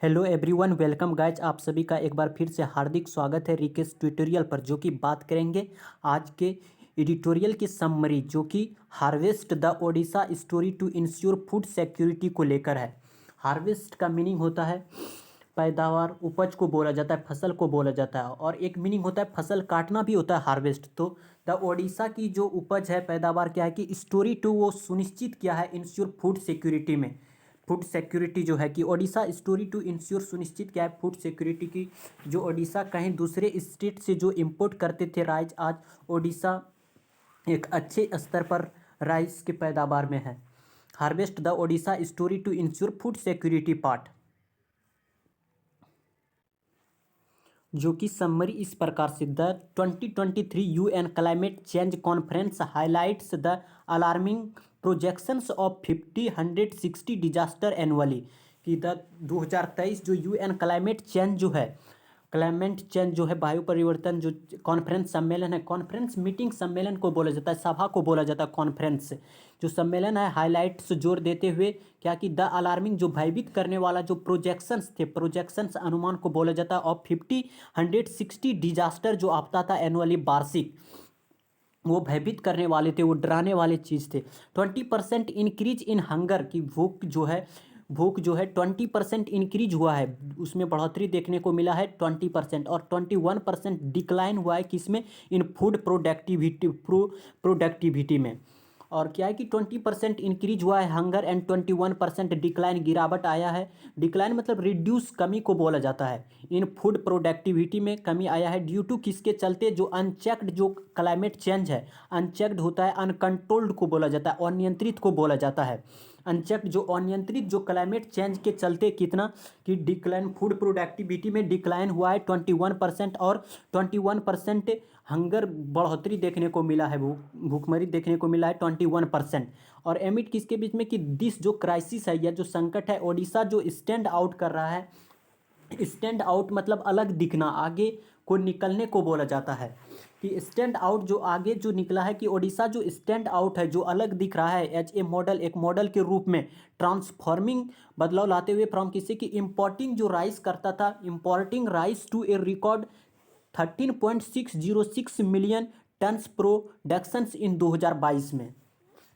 Hello everyone, welcome guys. आप सभी का एक बार फिर से हार्दिक स्वागत है रिकेश ट्यूटोरियल पर, जो कि बात करेंगे आज के एडिटोरियल की समरी, जो कि harvest the Odisha story to ensure food security को लेकर है। हार्वेस्ट का मीनिंग होता है पैदावार, उपज को बोला जाता है, फसल को बोला जाता है, और एक मीनिंग होता है फसल काटना भी होता है हार्वेस्ट। तो द ओडिशा की जो उपज है, पैदावार क्या है कि स्टोरी टू वो सुनिश्चित किया है इंश्योर फूड सिक्योरिटी में। फूड सिक्योरिटी जो है कि ओडिशा स्टोरी टू इंश्योर सुनिश्चित क्या है फूड सिक्योरिटी की। जो ओडिशा कहीं दूसरे स्टेट से जो इंपोर्ट करते थे राइस, आज ओडिशा एक अच्छे स्तर पर राइस के पैदावार में है। Harvest the Odisha story to ensure food security part, जो कि समरी इस प्रकार से the 2023 UN climate change conference highlights the alarming projections of 50-160 disaster annually. कि द 2023 जो यूएन क्लाइमेट चेंज जो है, क्लाइमेट चेंज जो है वायु परिवर्तन जो कॉन्फ्रेंस सम्मेलन है, कॉन्फ्रेंस मीटिंग सम्मेलन को बोला जाता है, सभा को बोला जाता है कॉन्फ्रेंस। जो सम्मेलन है हाईलाइट्स जोर देते हुए क्या कि द अलार्मिंग जो भयभीत करने वाला जो प्रोजेक्शंस थे, प्रोजेक्शंस अनुमान को बोला जाता है, ऑफ 50-160 डिजास्टर जो आपता था एनुअली वार्षिक, वो भयभीत करने वाले थे, वो डराने वाले चीज़ थे। 20% इंक्रीज इन हंगर की भूख जो है 20% इंक्रीज हुआ है, उसमें बढ़ोतरी देखने को मिला है 20%, और 21% डिक्लाइन हुआ है किसमें, इन फूड प्रोडक्टिविटी में। और क्या है कि 20% इंक्रीज हुआ है हंगर एंड 21% डिक्लाइन, गिरावट आया है। डिक्लाइन मतलब रिड्यूस, कमी को बोला जाता है। इन फूड प्रोडक्टिविटी में कमी आया है ड्यू टू किसके चलते, जो अनचेक्ड जो क्लाइमेट चेंज है, अनचेक्ड होता है, अनकंट्रोल्ड को बोला जाता है, अनियंत्रित को बोला जाता है। अनचेक्ड जो अनियंत्रित जो क्लाइमेट चेंज के चलते कितना कि डिक्लाइन, फूड प्रोडक्टिविटी में डिक्लाइन हुआ है 21%, और 21% हंगर बढ़ोतरी देखने को मिला है, भूखमरी देखने को मिला है 21%। और एमिट किसके बीच में कि दिस जो क्राइसिस है या जो संकट है, ओडिशा जो स्टैंड आउट कर रहा है, स्टैंड आउट मतलब अलग दिखना, आगे को निकलने को बोला जाता है। कि स्टैंड आउट जो आगे जो निकला है, कि ओडिशा जो स्टैंड आउट है, जो अलग दिख रहा है एज ए मॉडल, एक मॉडल के रूप में ट्रांसफॉर्मिंग, बदलाव लाते हुए फ्रॉम किसी की इंपोर्टिंग जो राइस करता था, importing rice to a record 13.606 million tons productions in 2022 में।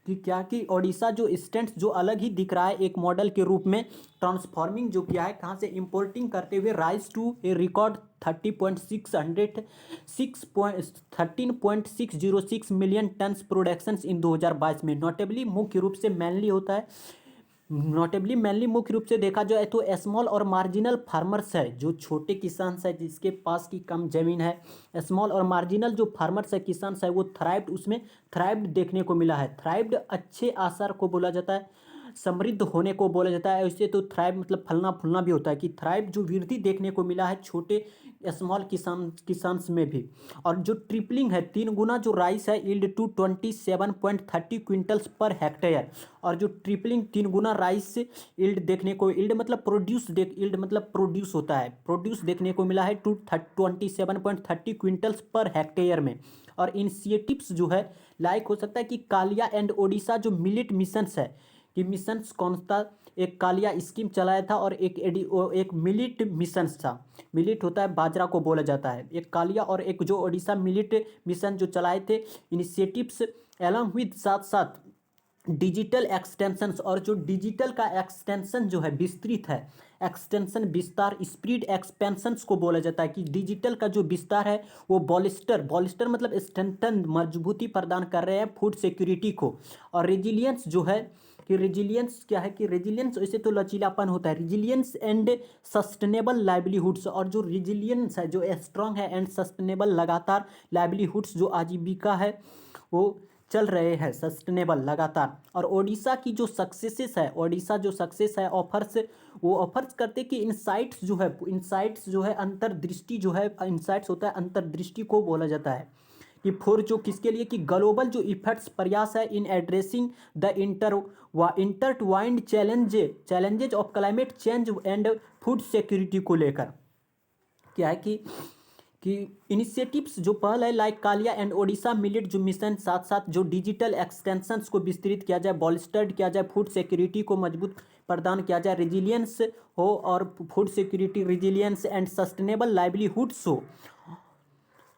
कि क्या कि ओडिशा जो स्टैंड जो अलग ही दिख रहा है एक मॉडल के रूप में, ट्रांसफॉर्मिंग जो किया है कहाँ से, इंपोर्टिंग करते हुए rice to a record 13.606 million tons productions in 2022 में। नोटेबली मुख्य रूप से मेनली होता है, नोटेबली मेनली मुख्य रूप से देखा जाए तो स्मॉल और मार्जिनल फार्मर्स है, जो छोटे किसान है जिसके पास की कम जमीन है, स्मॉल और मार्जिनल जो फार्मर्स है, किसान है, वो थ्राइव्ड, उसमें थ्राइव्ड देखने को मिला है। थ्राइव्ड अच्छे आसार को बोला जाता है, समृद्ध होने को बोला जाता है। ऐसे तो थ्राइव मतलब फलना फूलना भी होता है, कि थ्राइव जो वृद्धि देखने को मिला है छोटे स्मॉल किसान्स में भी। और जो ट्रिपलिंग है, 3 गुना जो राइस है, yield to 27.30 quintals per hectare. और जो ट्रिपलिंग 3 गुना राइस इल्ड देखने को, इल्ड मतलब प्रोड्यूस, इल्ड मतलब प्रोड्यूस होता है, प्रोड्यूस देखने को मिला है 27.30 क्विंटल्स पर हेक्टेयर में। और इनिशिएटिव्स जो है लाइक हो सकता है कि कालिया एंड ओडिशा जो मिलेट मिशंस है, कि मिशंस कौन सा, एक कालिया स्कीम चलाया था, और एक मिलिट मिशंस था। मिलिट होता है बाजरा को बोला जाता है, एक कालिया और एक जो ओडिशा मिलिट मिशन जो चलाए थे इनिशिएटिव्स, एलॉन्ग विद साथ साथ डिजिटल एक्सटेंशंस। और जो डिजिटल का एक्सटेंशन जो है, विस्तृत है, एक्सटेंशन विस्तार, स्पीड एक्सपेंशंस को बोला जाता है। कि डिजिटल का जो विस्तार है वो बॉलिस्टर मतलब स्ट्रेंथन, मजबूती प्रदान कर रहे हैं फूड सिक्योरिटी को। और रेजिलियंस जो है, कि रेजिलियंस क्या है, कि रेजिलियंस वैसे तो लचीलापन होता है, रेजिलियंस एंड सस्टेनेबल लाइवलीहुड्स। और जो रेजिलियंस है, जो स्ट्रांग है, एंड सस्टेनेबल लगातार लाइवलीहुड्स जो आजीविका है वो चल रहे हैं सस्टेनेबल लगातार। और ओडिशा की जो सक्सेसेस है, ओडिशा जो सक्सेस है ऑफर्स, वो ऑफर्स करते कि इंसाइट्स जो है अंतर्दृष्टि जो है, इंसाइट्स होता है अंतर्दृष्टि को बोला जाता है। कि फोर जो किसके लिए, कि ग्लोबल जो इफेक्ट्स प्रयास है in addressing the intertwined challenges of climate change and food security को लेकर। क्या है कि इनिशिएटिव्स जो पहल है like Kalia and Odisha millet जो मिशन, साथ साथ जो डिजिटल एक्सटेंशंस को विस्तृत किया जाए, बॉलिस्टर्ड किया जाए, फूड सिक्योरिटी को मजबूत प्रदान किया जाए, रेजिलियंस हो और food security, resilience and sustainable livelihoods हो।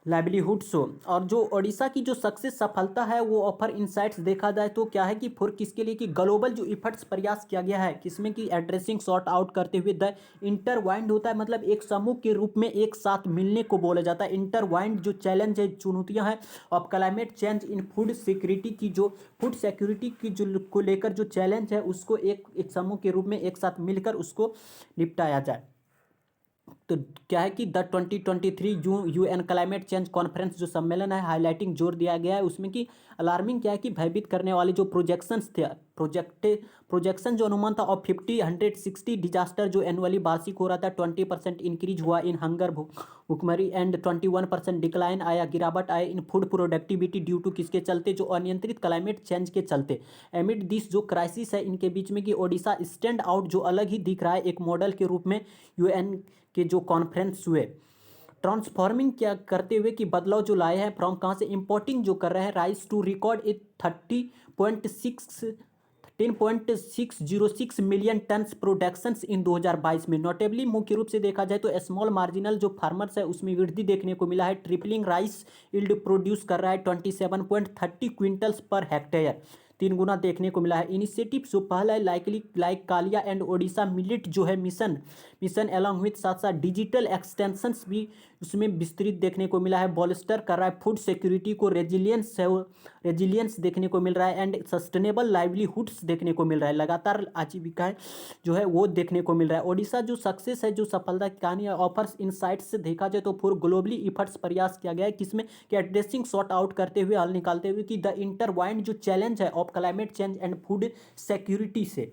और जो ओडिशा की जो सक्सेस सफलता है वो ऑफर इनसाइट्स देखा जाए तो क्या है कि फॉर किसके लिए कि ग्लोबल जो इफर्ट्स प्रयास किया गया है किसमें कि एड्रेसिंग सॉर्ट आउट करते हुए द इंटरवाइंड होता है, मतलब एक समूह के रूप में एक साथ मिलने को बोला जाता है। इंटरवाइंड जो चैलेंज है, चुनौतियां हैं of climate change in food security की जो को लेकर जो चैलेंज है उसको एक समूह के रूप में एक साथ मिलकर उसको निपटाया जाए। तो क्या है कि the 2023 UN climate change conference जो सम्मेलन है हाईलाइटिंग जोर दिया गया है उसमें कि अलार्मिंग क्या है कि भयभीत करने वाले जो प्रोजेक्शंस थे, प्रोजेक्शन जो अनुमान था ऑफ 160 डिजास्टर जो एनुअली वार्षिक हो रहा था, 20% इंक्रीज हुआ इन हंगर भुखमरी एंड 21% डिक्लाइन आया, गिरावट आए in food productivity due to किसके चलते, जो अनियंत्रित क्लाइमेट चेंज के चलते। एमिड दिस जो क्राइसिस है इनके बीच में कि ओडिशा स्टैंड आउट जो अलग ही दिख रहा है एक मॉडल के रूप में यूएन के जो कॉन्फ्रेंस हुए, ट्रांसफॉर्मिंग क्या करते हुए कि बदलाव जो लाए हैं फ्रॉम कहाँ से, इंपोर्टिंग जो कर रहे हैं rice to record a 10.606 million tons productions in 2022 में। नोटेबली मुख्य रूप से देखा जाए तो स्मॉल मार्जिनल जो फार्मर्स है उसमें वृद्धि देखने को मिला है, ट्रिपलिंग राइस यील्ड प्रोड्यूस कर रहा है 27.30 क्विंटल्स पर हेक्टेयर, 3 गुना देखने को मिला है। इनिशिएटिव जो पहला है like Kalia and Odisha millet जो है मिशन अलॉन्ग विथ साथ साथ डिजिटल एक्सटेंशंस भी उसमें विस्तृत देखने को मिला है, बॉलिस्टर कर रहा है फूड सिक्योरिटी को, रेजिलियंस देखने को मिल रहा है एंड सस्टेनेबल लाइवलीहुड्स देखने को मिल रहा है, लगातार आजीविकाएं जो है वो देखने को मिल रहा है। ओडिशा जो सक्सेस है जो सफलता की कहानी है ऑफर्स इनसाइट्स से देखा जाए तो फॉर ग्लोबली इफर्ट्स प्रयास किया गया है किसमें कि एड्रेसिंग सॉर्ट आउट करते हुए हल निकालते हुए कि द इंटरवाइंड जो चैलेंज है of climate change and food security से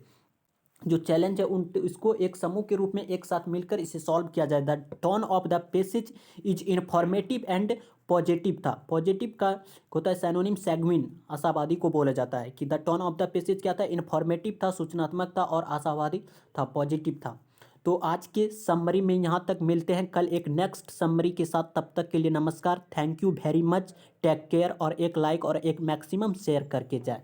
जो चैलेंज है उन इसको एक समूह के रूप में एक साथ मिलकर इसे सॉल्व किया जाए। The tone of the passage is informative and positive था, पॉजिटिव का होता है सैनोनिम सैग्विन, आशावादी को बोला जाता है कि the tone of the passage क्या था, इंफॉर्मेटिव था, सूचनात्मक था और आशावादी था, पॉजिटिव था। तो आज के समरी में यहाँ तक, मिलते हैं कल एक नेक्स्ट समरी के साथ, तब तक के लिए नमस्कार, thank you very much, take care, और एक लाइक और एक मैक्सिमम शेयर करके जाए।